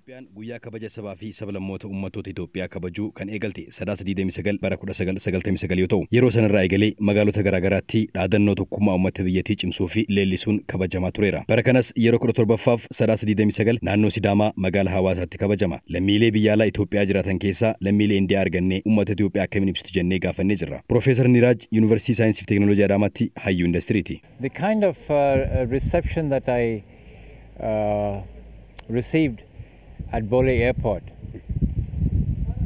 Itoophiyaan guyyaa kabaja sabaa fi sablammoota uummattoota Itoophiyaa kabajuu kan eegalte sadaasa 29 bara 1999 yoo ta'u, yeroo sanarraa eegalee magaalota garaagaraatti dhaadannoo tokkummaa uummata biyyattii cimsuu fi leellisuun kabajamaa tureera. Bara kanas yeroo 17ffaaf sadaasa 29 naannoo Sidaamaa magaalaa Hawaasaatti kabajama. Lammiilee biyya alaa Itoophiyaa jiraatan keessaa lammiilee Indiyaa argannee uummata Itoophiyaa akkamiin ibsitu jennee gaafannee jirra. Profeesar Niraaj Yuunivarsiitii Saayinsii fi Teekinooloojii Adaamaatti hayyuu indastiriiti. The kind of reception that I received at Bole Airport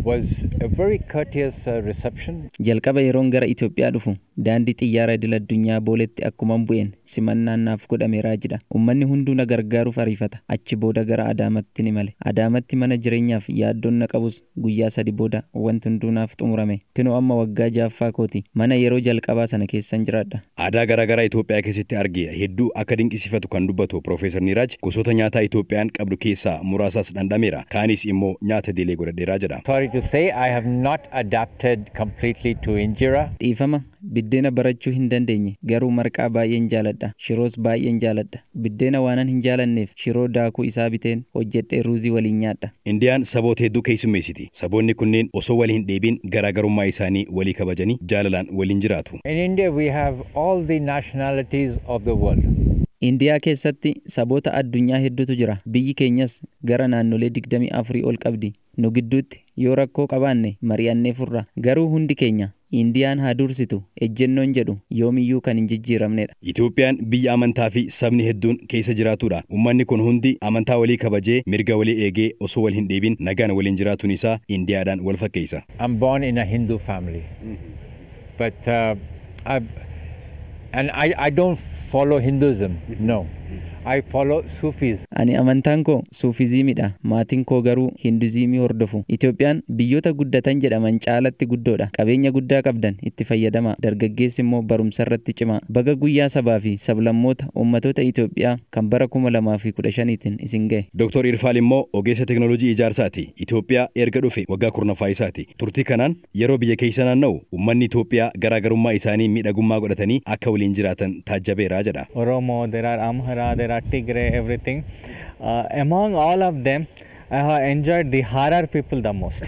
was a very courteous reception. Jalqaba yeroon gara Itoophiyaa dhufu daandii xiyyaara idil addunyaa Booletti akkuma bu'een simannaan naaf godhameeraa jira. Uummanni hunduu na gargaaruuf ariifata. Achi booda gara Adaamaatti ni male. Adaamaatti mana jireenyaaf yaaddoon na qabus guyyaa 3 booda wanti hunduu naaf xumurame. Kunoo amma waggaa 6ffaa kooti. Mana yeroo jalqabaa sana keessan jiraadha. Aadaa garaagaraa Itoophiyaa keessatti argee hedduu akka dinqisiifatu kan dubbatu Profeesar Niraaj gosoota nyaataa Itoophiyaan qabdu keessaa muraasaas dhandhameera. Kaanis immoo nyaata diilee godhadheeraa jedha. Sorry to say I have not adapted completely to injera. Dhiifama biddeena barachuu hin dandeenye garuu marqaa baay'een jaaladha. Shiroos baay'een jaaladha. Biddeena waanan hin jaalanneef shiroo daakuu isaa biteen hojjedhee ruuzii waliin nyaadha. Indiyaan saboota hedduu keessummeessiti. Saboonni kunneen osoo waliin hin dheebin garaagarummaa isaanii walii kabajanii jaalalaan waliin jiraatu. In India we have all the nationalities of the world. Indiyaa keessatti saboota addunyaa hedduutu jira. Biyyi keenyas gara naannolee 24 ol qabdi. Nu gidduutti yoo rakkoo qabaanne mari'annee furra. Garuu hundi keenya Indiyaan haa dursitu ejjennoon jedhu yoomiyyuu kan hin jijjiiramnedha. Itoophiyaan biyya amantaa fi sabni hedduun keessa jiraatudha. Uummanni kun hundi amantaa walii kabajee mirga walii eegee osoo wal hin dheebin nagaan waliin jiraatuun isaa Indiyaadhaan wal fakkeessa. I'm born in a Hindu family. But I don't follow Hinduism. No. I follow Sufis. Ani amantaan koo Sufizimidha. Maatiin koo garuu Hinduzimii hordofu. Itoophiyaan biyyoota guddatan jedhaman caalatti guddoodha. Qabeenya guddaa qabdan itti fayyadama. Dargaggeessi immoo barumsa irratti cima. Baga guyyaa sabaa fi sablammoota uummattoota Itoophiyaa kan bara 2015tiin isin ga'e. Dr. Irfaal immoo ogeessa teekinooloojii ijaarsaati. Itoophiyaa erga dhufe waggaa 10ffaa isaati. Turtii kanaan yeroo biyya keessa naanna'u uummanni Itoophiyaa garaagarummaa isaanii miidhagummaa godhatanii akka waliin jiraatan taajjabeeraa jedha. Oromo, there are Amhara, there are Tigray, everything. Among all of them, I have enjoyed the Harar people the most.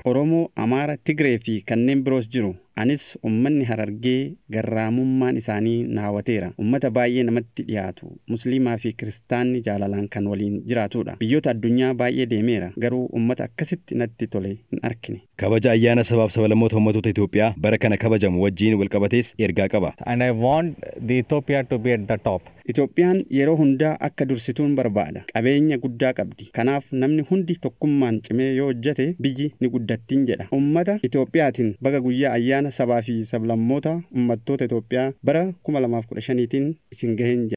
Oromo, Amara, Tigray fi kanneen biroos jiru. Anis ummanni Harargee garraamummaan isaanii na hawwateera. Ummata baay'ee namatti dhiyaatu. Musliimaa fi kiristaanni jaalalaan kan waliin jiraatudha. Biyyoota addunyaa baay'ee deemeera. Garuu ummata akkasitti natti tole hin argine. Kabaja ayyaana sabaaf sablammoota uummattoota Itoophiyaa bara kana kabajamu wajjin walqabatees ergaa qaba. And I want the Ethiopia to be at the top. Itoophiyaan yeroo hundaa akka dursituun barbaada. Qabeenya guddaa qabdi. Kanaaf namni hundi tokkummaan cimee yoo hojjete biyyi ni guddattiin jedha. Ummata Itoophiyaatiin baga guyyaa ayyaana sabaa fi sablammoota uummattoota Itoophiyaa bara 2015tiin isin gaheen jedha.